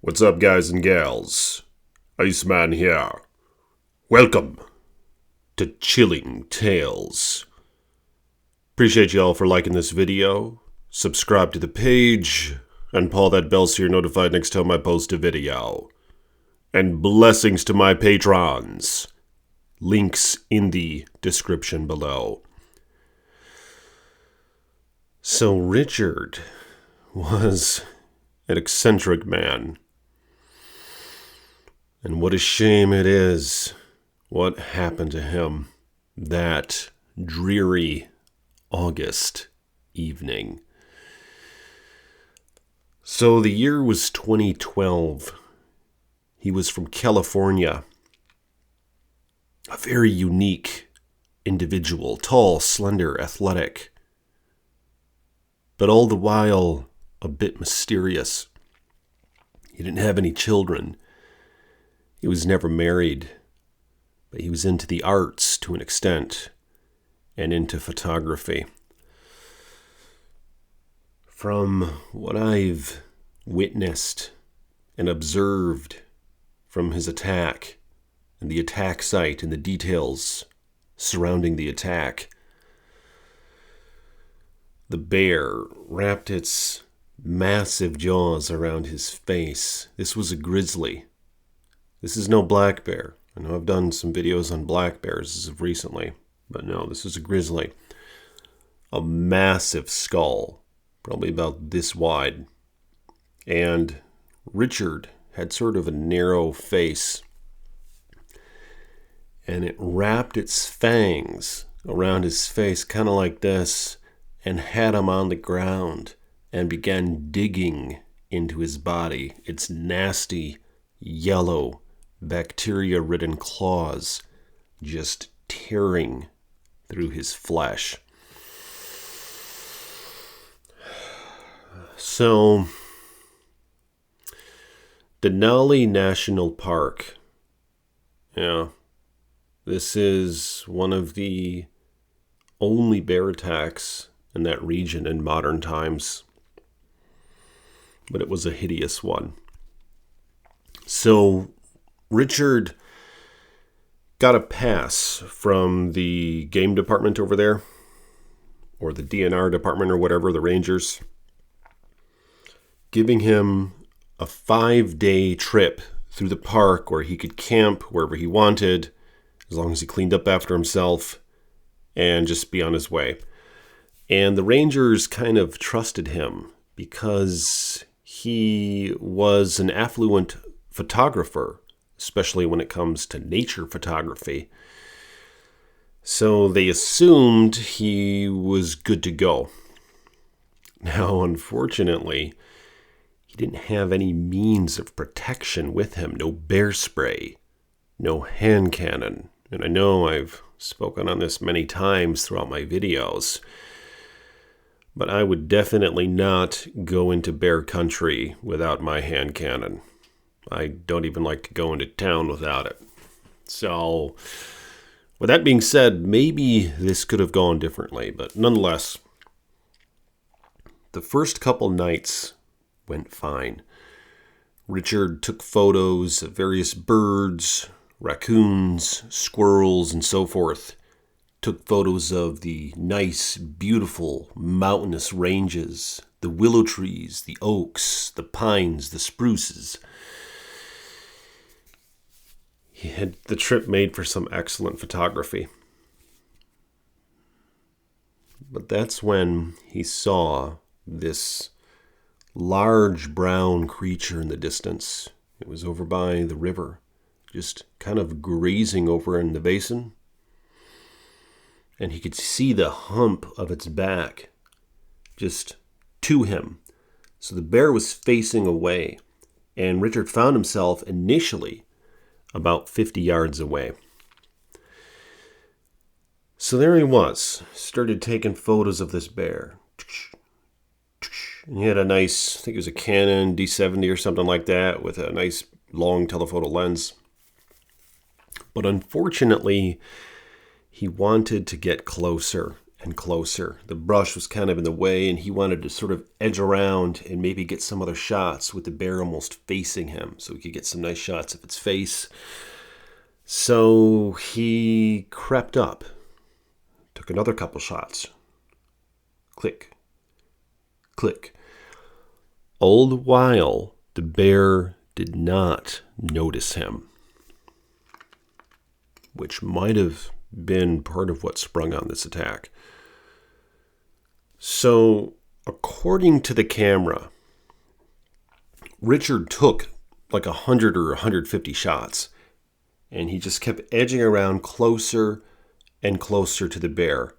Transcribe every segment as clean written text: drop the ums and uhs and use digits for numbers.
What's up, guys and gals? Iceman here. Welcome to Chilling Tales. Appreciate y'all for liking this video. Subscribe to the page and pull that bell so you're notified next time I post a video. And blessings to my patrons. Links in the description below. So Richard was an eccentric man. And what a shame it is what happened to him that dreary August evening. So the year was 2012. He was from California. A very unique individual, tall, slender, athletic, but all the while a bit mysterious. He didn't have any children. He was never married, but he was into the arts to an extent and into photography. From what I've witnessed and observed from his attack and the attack site and the details surrounding the attack, the bear wrapped its massive jaws around his face. This was a grizzly. This is no black bear. I know I've done some videos on black bears as of recently, but no, this is a grizzly. A massive skull, probably about this wide. And Richard had sort of a narrow face. And it wrapped its fangs around his face, kind of like this, and had him on the ground and began digging into his body. Its nasty, yellow, bacteria-ridden claws just tearing through his flesh. So, Denali National Park. Yeah, this is one of the only bear attacks in that region in modern times. But it was a hideous one. So, Richard got a pass from the game department over there, or the DNR department or whatever, the Rangers, giving him a 5-day trip through the park where he could camp wherever he wanted, as long as he cleaned up after himself, and just be on his way. And the Rangers kind of trusted him because he was an affluent photographer, especially when it comes to nature photography. So they assumed he was good to go. Now, unfortunately, he didn't have any means of protection with him. No bear spray, no hand cannon. And I know I've spoken on this many times throughout my videos, but I would definitely not go into bear country without my hand cannon. I don't even like to go into town without it. So, with that being said, maybe this could have gone differently, but nonetheless, the first couple nights went fine. Richard took photos of various birds, raccoons, squirrels, and so forth. Took photos of the nice, beautiful, mountainous ranges, the willow trees, the oaks, the pines, the spruces. He had the trip made for some excellent photography. But that's when he saw this large brown creature in the distance. It was over by the river, just kind of grazing over in the basin. And he could see the hump of its back just to him. So the bear was facing away, and Richard found himself initially about 50 yards away. So there he was, started taking photos of this bear. And he had a nice, I think it was a Canon D70 or something like that, with a nice long telephoto lens. But unfortunately, he wanted to get closer and closer. The brush was kind of in the way, and he wanted to sort of edge around and maybe get some other shots with the bear almost facing him so he could get some nice shots of its face. So he crept up, took another couple shots. Click, click. All the while, the bear did not notice him, which might have been part of what sprung on this attack. So, according to the camera, Richard took like 100 or 150 shots, and he just kept edging around closer and closer to the bear.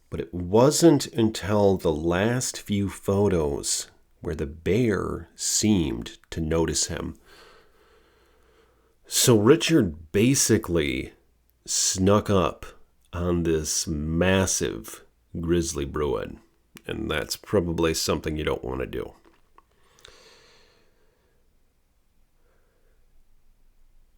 But it wasn't until the last few photos where the bear seemed to notice him. So Richard basically snuck up on this massive grizzly Bruin, and that's probably something you don't want to do.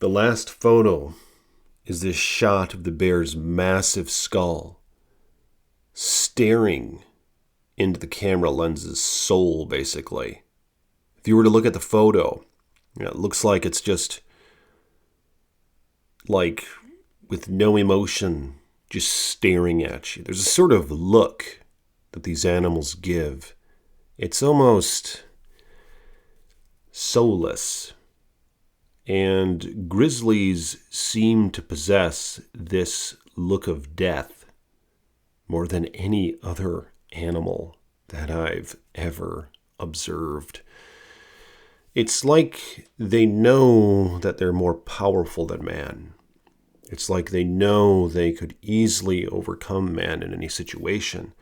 The last photo is this shot of the bear's massive skull staring into the camera lens's soul, basically. If you were to look at the photo, it looks like it's just like with no emotion, just staring at you. There's a sort of look that these animals give. It's almost soulless. And grizzlies seem to possess this look of death more than any other animal that I've ever observed. It's like they know that they're more powerful than man. It's like they know they could easily overcome man in any situation.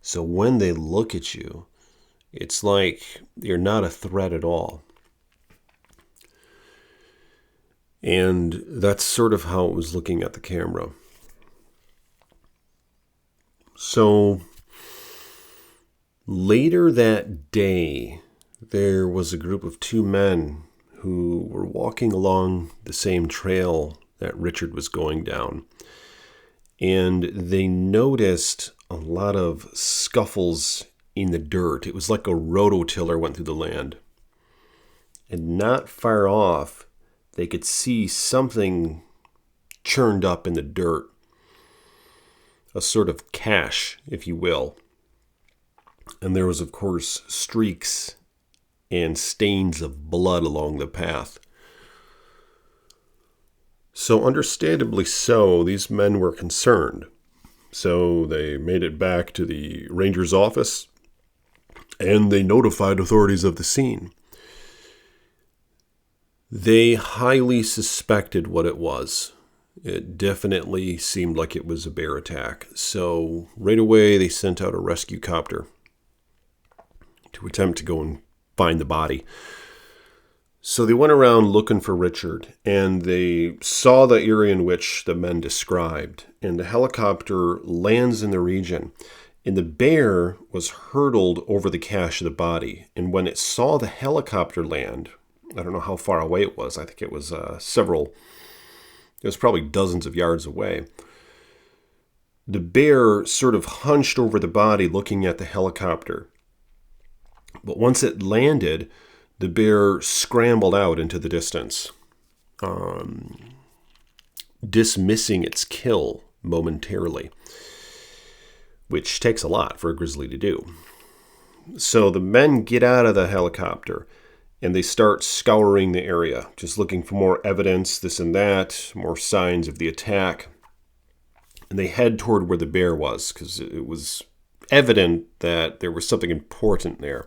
So when they look at you, it's like you're not a threat at all. And that's sort of how it was looking at the camera. So later that day, there was a group of two men who were walking along the same trail that Richard was going down. And they noticed a lot of scuffles in the dirt. It was like a rototiller went through the land. And not far off, they could see something churned up in the dirt. A sort of cache, if you will. And there was, of course, streaks and stains of blood along the path. So understandably so, these men were concerned. So they made it back to the ranger's office and they notified authorities of the scene. They highly suspected what it was. It definitely seemed like it was a bear attack. So right away they sent out a rescue copter to attempt to go and find the body. So they went around looking for Richard, and they saw the area in which the men described. And the helicopter lands in the region, and the bear was hurtled over the cache of the body. And when it saw the helicopter land, I don't know how far away it was. I think it was it was probably dozens of yards away. The bear sort of hunched over the body looking at the helicopter. But once it landed, the bear scrambled out into the distance, dismissing its kill momentarily, which takes a lot for a grizzly to do. So the men get out of the helicopter and they start scouring the area, just looking for more evidence, this and that, more signs of the attack. And they head toward where the bear was, because it was evident that there was something important there.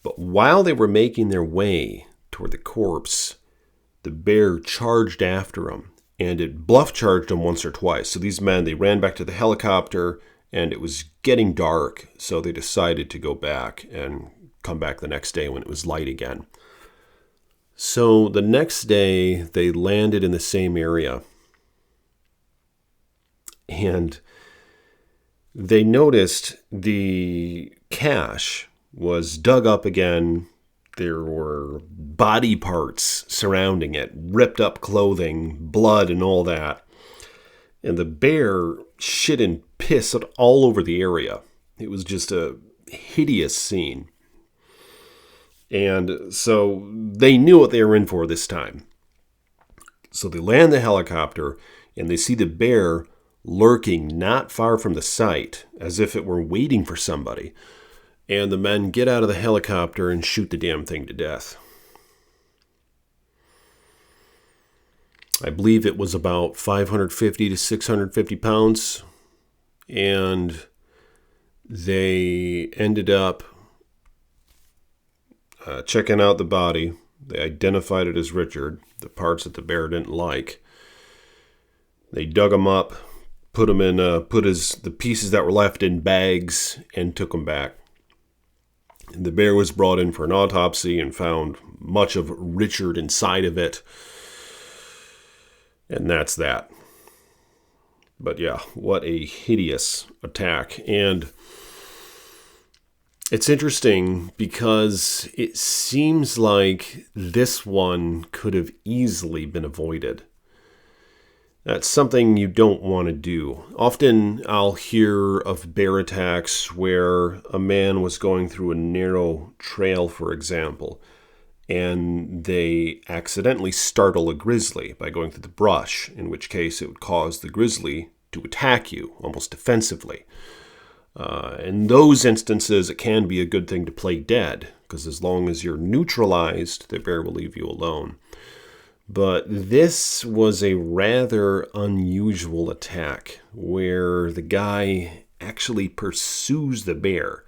But while they were making their way toward the corpse, the bear charged after them, and it bluff charged them once or twice. So these men, they ran back to the helicopter, and it was getting dark, so they decided to go back and come back the next day when it was light again. So the next day, they landed in the same area, and they noticed the cache was dug up again. There were body parts surrounding it, ripped up clothing, blood and all that. And the bear shit and pissed all over the area. It was just a hideous scene. And so they knew what they were in for this time. So they land the helicopter and they see the bear lurking not far from the site, as if it were waiting for somebody. And the men get out of the helicopter and shoot the damn thing to death. I believe it was about 550 to 650 pounds. And they ended up checking out the body. They identified it as Richard, the parts that the bear didn't like. They dug him up, put him in, the pieces that were left in bags, and took them back. And the bear was brought in for an autopsy and found much of Richard inside of it. And that's that. But yeah, what a hideous attack. And it's interesting because it seems like this one could have easily been avoided. That's something you don't want to do. Often I'll hear of bear attacks where a man was going through a narrow trail, for example, and they accidentally startle a grizzly by going through the brush, in which case it would cause the grizzly to attack you almost defensively. In those instances, it can be a good thing to play dead, because as long as you're neutralized, the bear will leave you alone. But this was a rather unusual attack, where the guy actually pursues the bear,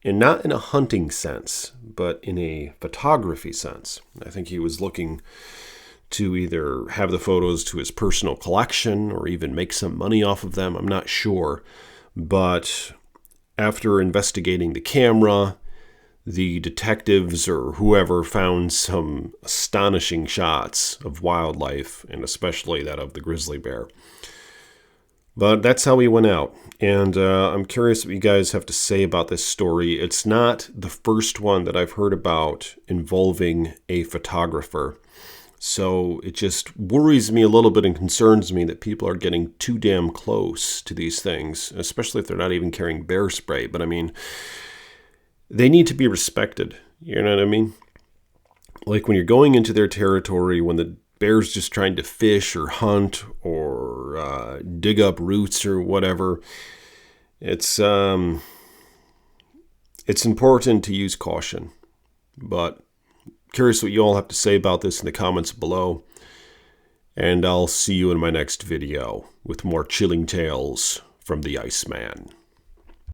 and not in a hunting sense, but in a photography sense. I think he was looking to either have the photos to his personal collection or even make some money off of them. I'm not sure. But after investigating the camera, the detectives or whoever found some astonishing shots of wildlife, and especially that of the grizzly bear. But that's how he went out. And I'm curious what you guys have to say about this story. It's not the first one that I've heard about involving a photographer. So it just worries me a little bit and concerns me that people are getting too damn close to these things, especially if they're not even carrying bear spray. But I mean, they need to be respected. You know what I mean? Like when you're going into their territory, when the bear's just trying to fish or hunt or dig up roots or whatever, it's important to use caution. But curious what you all have to say about this in the comments below. And I'll see you in my next video with more chilling tales from the Iceman.